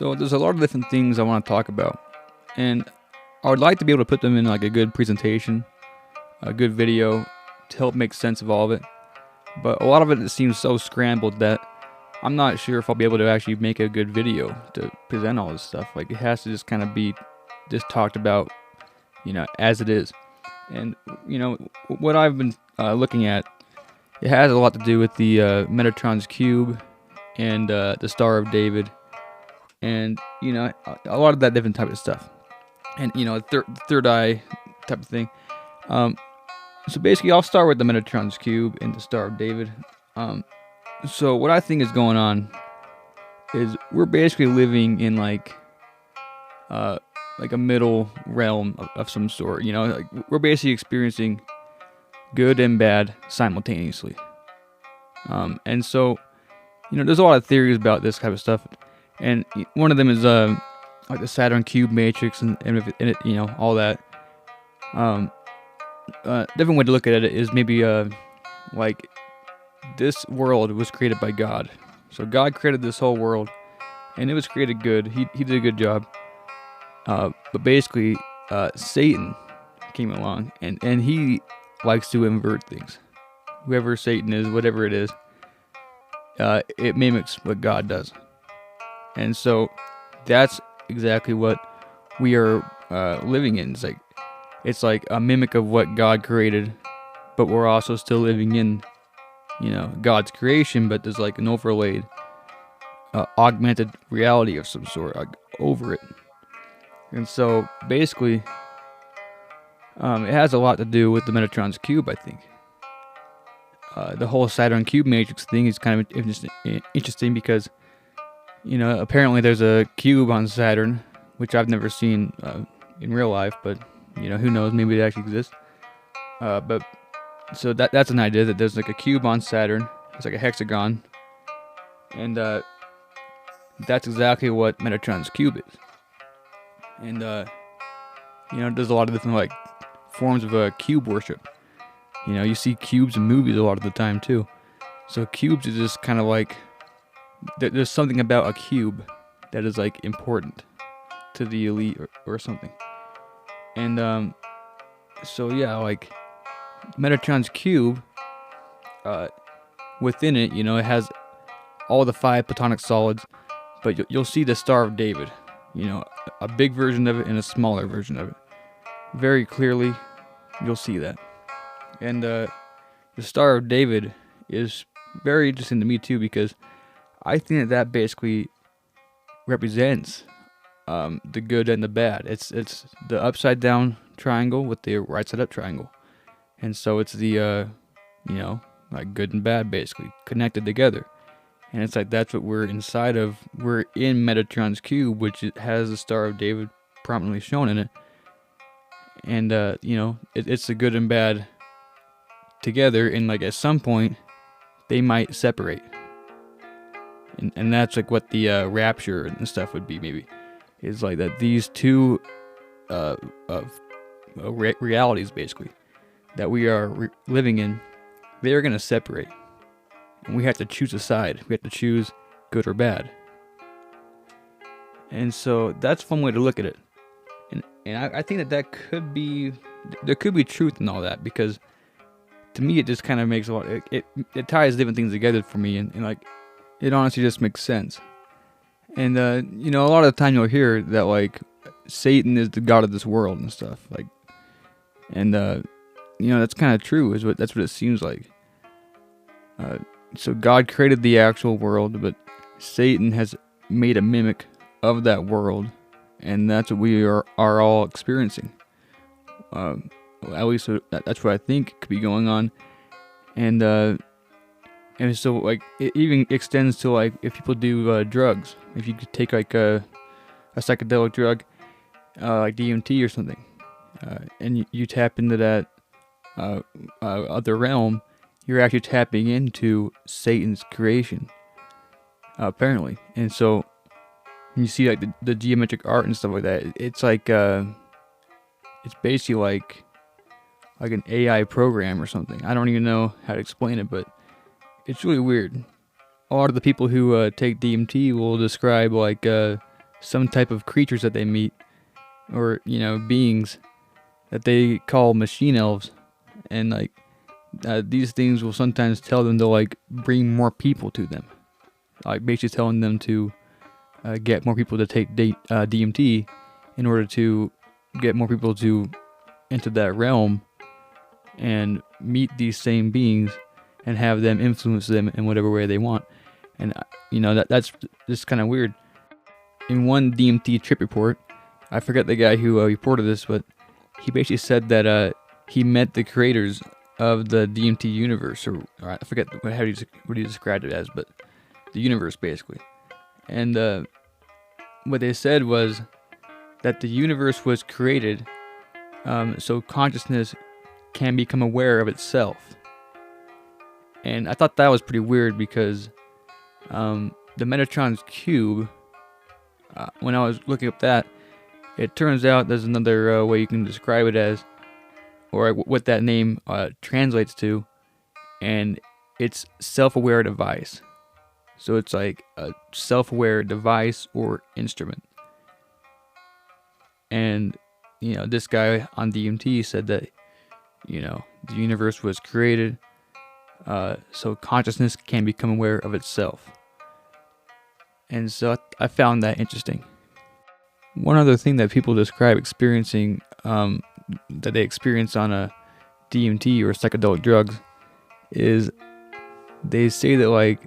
So there's a lot of different things I want to talk about, and I would like to be able to put them in like a good presentation, a good video to help make sense of all of it. But a lot of it seems so scrambled that I'm not sure if I'll be able to actually make a good video to present all this stuff. Like, it has to just kind of be just talked about, as it is. And what I've been looking at, it has a lot to do with the Metatron's cube and the Star of David, and a lot of that different type of stuff, and third eye type of thing. So basically, I'll start with the Metatron's cube and the Star of David. So what I think is going on is we're basically living in like a middle realm of some sort. Like, we're basically experiencing good and bad simultaneously. And so, there's a lot of theories about this kind of stuff, and one of them is like the Saturn cube matrix and it, all that. Different way to look at it is maybe like this world was created by God. So God created this whole world, and it was created good. He did a good job. But basically, Satan came along, and he likes to invert things. Whoever Satan is, whatever it is, it mimics what God does. And so that's exactly what we are living in. It's like a mimic of what God created, but we're also still living in, God's creation, but there's like an overlaid, augmented reality of some sort over it. And so basically, it has a lot to do with the Metatron's cube, I think. The whole Saturn cube matrix thing is kind of interesting because, apparently there's a cube on Saturn, which I've never seen in real life, but, who knows, maybe it actually exists. But so that's an idea, that there's like a cube on Saturn. It's like a hexagon, and that's exactly what Metatron's cube is. And there's a lot of different like forms of cube worship. You see cubes in movies a lot of the time too. So cubes is just kind of like, there's something about a cube that is like important to the elite or something. And so yeah, like Metatron's cube, within it, it has all the 5 platonic solids, but you'll see the Star of David, a big version of it and a smaller version of it. Very clearly, you'll see that. And the Star of David is very interesting to me too, because I think that basically represents the good and the bad. It's the upside down triangle with the right side up triangle. And so it's the, like good and bad basically connected together. And it's like, that's what we're inside of. We're in Metatron's cube, which has the Star of David prominently shown in it. And, it's the good and bad together. And like at some point, they might separate. And that's like what the rapture and stuff would be, maybe. Is like that these two realities, basically, that we are living in, they are going to separate. And we have to choose a side. We have to choose good or bad. And so that's one way to look at it. And I think that could be, there could be truth in all that, because to me it just kind of makes a lot, it ties different things together for me, and like, it honestly just makes sense. And a lot of the time you'll hear that like Satan is the god of this world and stuff, like, and that's kind of true, that's what it seems like. So God created the actual world, but Satan has made a mimic of that world, and that's what we are all experiencing. At least that's what I think could be going on. And so like it even extends to like if people do drugs. If you could take like a psychedelic drug, like DMT or something, and you tap into that other realm, you're actually tapping into Satan's creation, apparently. And so when you see like the geometric art and stuff like that, it's like it's basically like an AI program or something. I don't even know how to explain it, but it's really weird. A lot of the people who take DMT will describe like some type of creatures that they meet, or beings that they call machine elves, and like these things will sometimes tell them to like bring more people to them, like basically telling them to get more people to take DMT in order to get more people to enter that realm and meet these same beings and have them influence them in whatever way they want. And that's just kind of weird. In one DMT trip report, I forget the guy who reported this, but he basically said that he met the creators of the DMT universe, or I forget what he described it as, but the universe basically. And what they said was that the universe was created so consciousness can become aware of itself. And I thought that was pretty weird because the Metatron's cube, when I was looking up that, it turns out there's another way you can describe it as, or what that name translates to, and it's self-aware device. So it's like a self-aware device or instrument. And this guy on DMT said that the universe was created so consciousness can become aware of itself. And so I found that interesting. One other thing that people describe experiencing, that they experience on a DMT or psychedelic drugs, is they say that like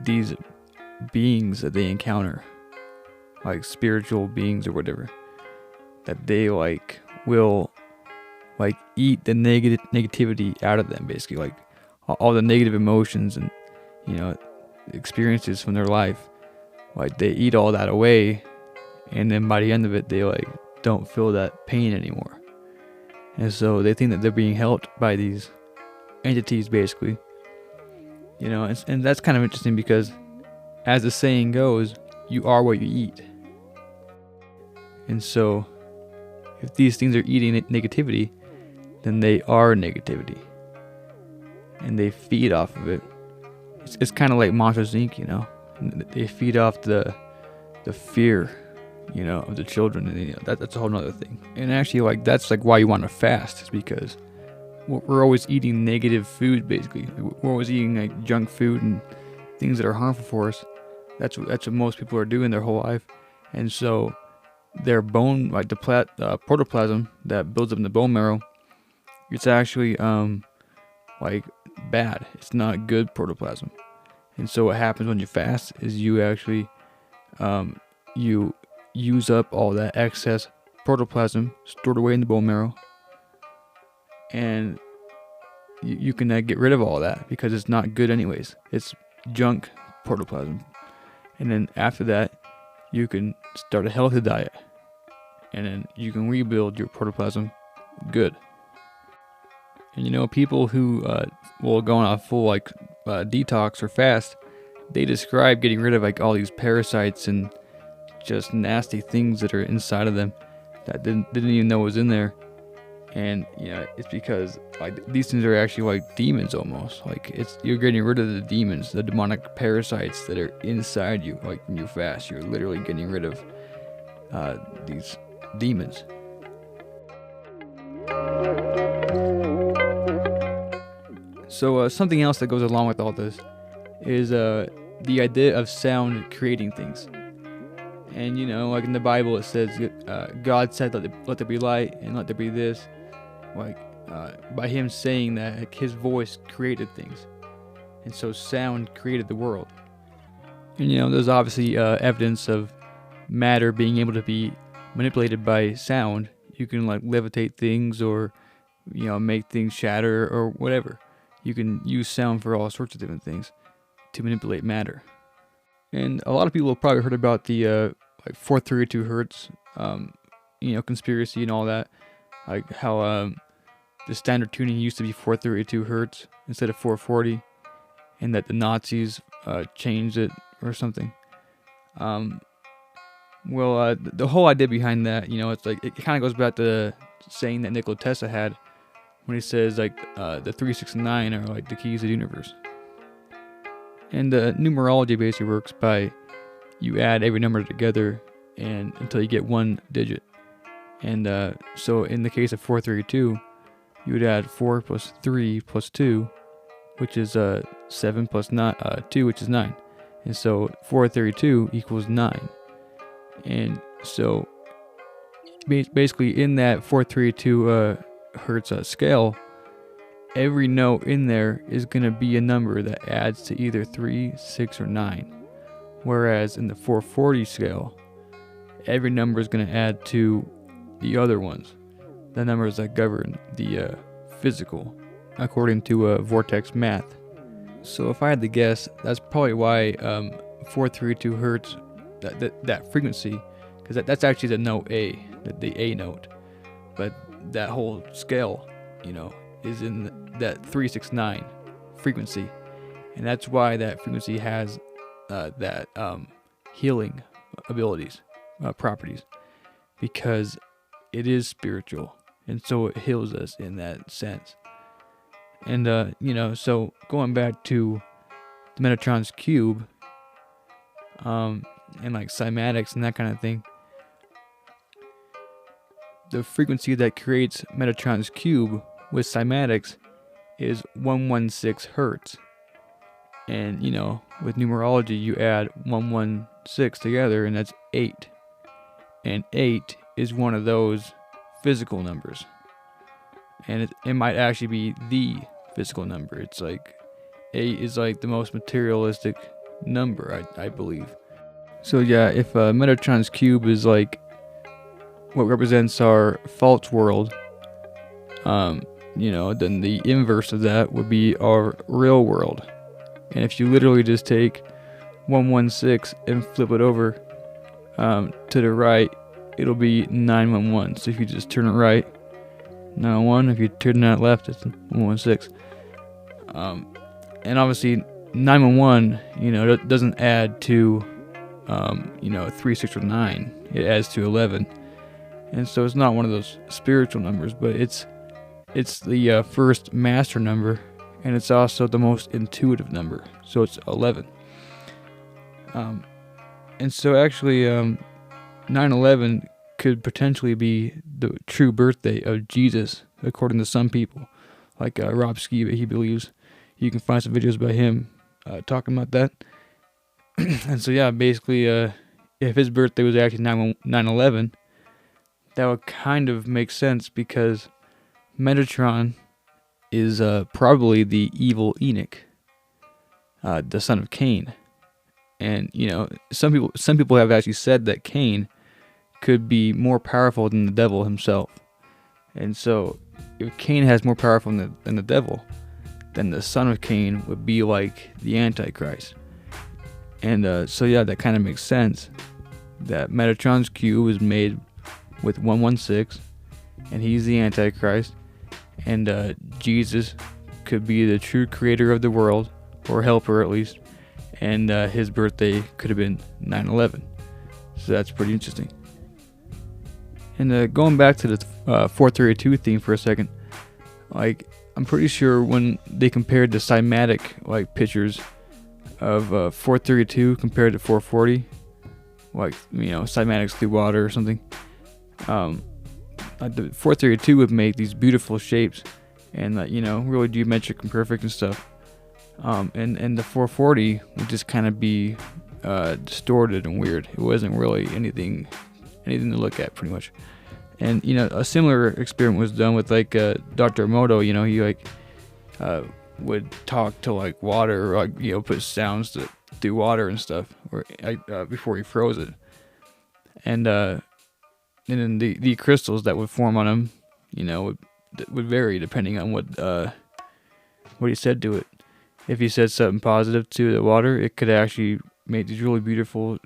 these beings that they encounter, like spiritual beings or whatever, that they like will like eat the negativity out of them, basically, like all the negative emotions and experiences from their life, like they eat all that away, and then by the end of it they like don't feel that pain anymore. And so they think that they're being helped by these entities, basically. And that's kind of interesting because, as the saying goes, you are what you eat. And so if these things are eating negativity, then they are negativity, and they feed off of it. It's kind of like Monsters Inc. They feed off the fear, of the children, and that's a whole nother thing. And actually, like that's like why you want to fast, is because we're always eating negative food. Basically, we're always eating like junk food and things that are harmful for us. That's what most people are doing their whole life, and so their bone, like the protoplasm that builds up in the bone marrow, it's actually like bad. It's not good protoplasm. And so what happens when you fast is you actually you use up all that excess protoplasm stored away in the bone marrow, and you can get rid of all that because it's not good anyways. It's junk protoplasm. And then after that, you can start a healthy diet, and then you can rebuild your protoplasm good. And people who will go on a full detox or fast, they describe getting rid of like all these parasites and just nasty things that are inside of them that didn't even know was in there. And it's because like these things are actually like demons almost. Like you're getting rid of the demons, the demonic parasites that are inside you. Like when you fast, you're literally getting rid of these demons. So something else that goes along with all this is the idea of sound creating things. And like in the Bible it says God said let there be light and let there be this. Like by him saying that, like, his voice created things, and so sound created the world. And there's obviously evidence of matter being able to be manipulated by sound. You can like levitate things, or make things shatter, or whatever. You can use sound for all sorts of different things to manipulate matter. And a lot of people have probably heard about the 432 hertz conspiracy and all that. Like how the standard tuning used to be 432 hertz instead of 440, and that the Nazis changed it or something. The whole idea behind that, it's like it kind of goes back to the saying that Nikola Tesla had when he says like the 3, 6, and 9 are like the keys to the universe. And the numerology basically works by you add every number together and until you get one digit. And so in the case of 432, you would add 4 plus 3 plus 2, which is 7 plus 2, which is 9. And so 432 equals 9. And so basically in that 432 hertz scale, every note in there is going to be a number that adds to either 3, 6, or 9. Whereas in the 440 scale, every number is going to add to the other ones, the numbers that govern the physical, according to vortex math. So if I had to guess, that's probably why 432 hertz, that frequency, because that's actually the note A, the A note, but that whole scale, is in that 369 frequency, and that's why that frequency has that healing abilities, properties, because it is spiritual, and so it heals us in that sense. And so going back to the Metatron's cube, and like cymatics and that kind of thing, the frequency that creates Metatron's cube with cymatics is 116 hertz. And with numerology, you add 116 together, and that's 8. And 8 is one of those physical numbers, and it might actually be the physical number. It's like 8 is like the most materialistic number, I believe. So yeah, if Metatron's cube is like what represents our false world, then the inverse of that would be our real world. And if you literally just take 116 and flip it over to the right, it'll be 911. So if you just turn it right, 911. If you turn it left, it's 116. And obviously 911, it doesn't add to 3, 6, or 9. It adds to 11. And so it's not one of those spiritual numbers, but it's the first master number, and it's also the most intuitive number. So it's 11. And so actually 9/11 could potentially be the true birthday of Jesus, according to some people. Like Rob Skiba, he believes. You can find some videos by him talking about that. And so yeah, basically, if his birthday was actually 9/11, that would kind of make sense, because Metatron is probably the evil Enoch, the son of Cain. And some people have actually said that Cain could be more powerful than the devil himself. And so if Cain has more powerful than the devil, then the son of Cain would be like the Antichrist. And so yeah, that kind of makes sense, that Metatron's cube is made with 116, and he's the Antichrist, and Jesus could be the true creator of the world, or helper at least, and his birthday could have been 9/11. So that's pretty interesting. And going back to the 432 theme for a second, like, I'm pretty sure when they compared the cymatic pictures of 432 compared to 440, cymatics through water or something, the 432 would make these beautiful shapes, and really geometric and perfect and stuff. And the 440 would just kind of be distorted and weird. It wasn't really anything to look at, pretty much. And a similar experiment was done with Dr. Emoto. He would talk to water, or put sounds through water and stuff, or before he froze it. And then the crystals that would form on him, would vary depending on what he said to it. If he said something positive to the water, it could actually make these really beautiful,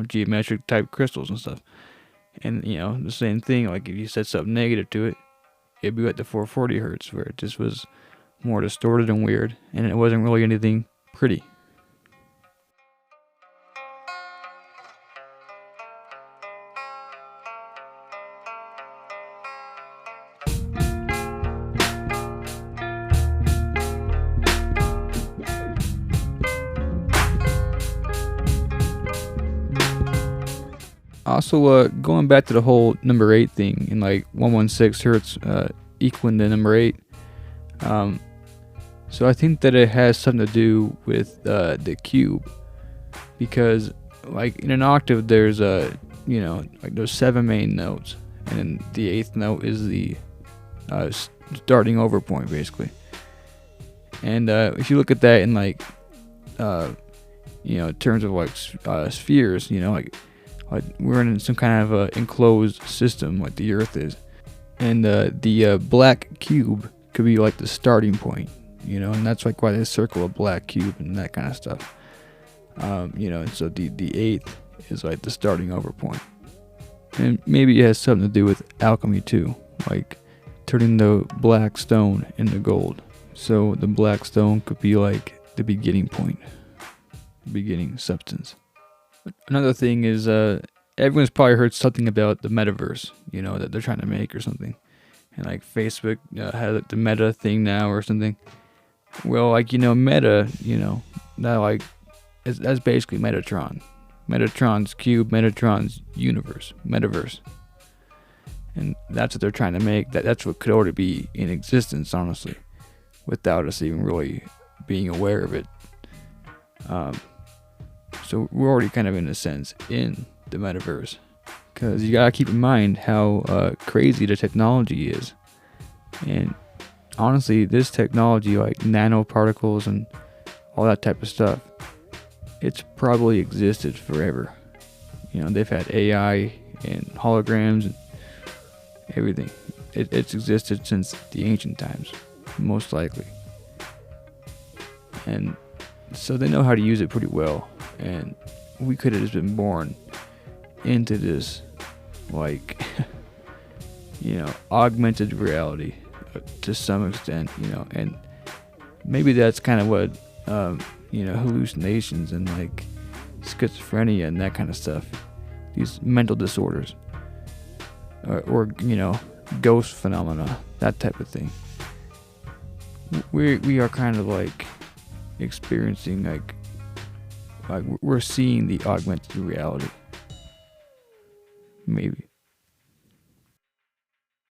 geometric type crystals and stuff. And the same thing, if you said something negative to it, it'd be like the 440 hertz, where it just was more distorted and weird, and it wasn't really anything pretty. Also, going back to the whole number 8 thing, and like 116 hertz equaling the number 8. So I think that it has something to do with the cube, because like in an octave there's like those 7 main notes, and then the 8th note is the starting over point basically. And if you look at that in like terms of like spheres, like we're in some kind of enclosed system like the Earth is, and the black cube could be like the starting point, and that's like why they circle a black cube and that kind of stuff. So the 8th is like the starting over point. And maybe it has something to do with alchemy too, like turning the black stone into gold. So the black stone could be like the beginning point, beginning substance. Another thing is everyone's probably heard something about the metaverse, that they're trying to make or something. And like Facebook has the Meta thing now or something. Well, like Meta, that like that's basically Metatron. Metatron's cube, Metatron's universe, metaverse. And that's what they're trying to make. That's what could already be in existence, honestly, without us even really being aware of it. So we're already kind of, in a sense, in the metaverse. Because you gotta keep in mind how crazy the technology is. And honestly, this technology, like nanoparticles and all that type of stuff, it's probably existed forever. They've had AI and holograms and everything. It's existed since the ancient times, most likely. And so they know how to use it pretty well. And we could have just been born into this, like, augmented reality to some extent, and maybe that's kind of what, hallucinations and like schizophrenia and that kind of stuff, these mental disorders, or ghost phenomena, that type of thing. We are kind of like experiencing like we're seeing the augmented reality, maybe.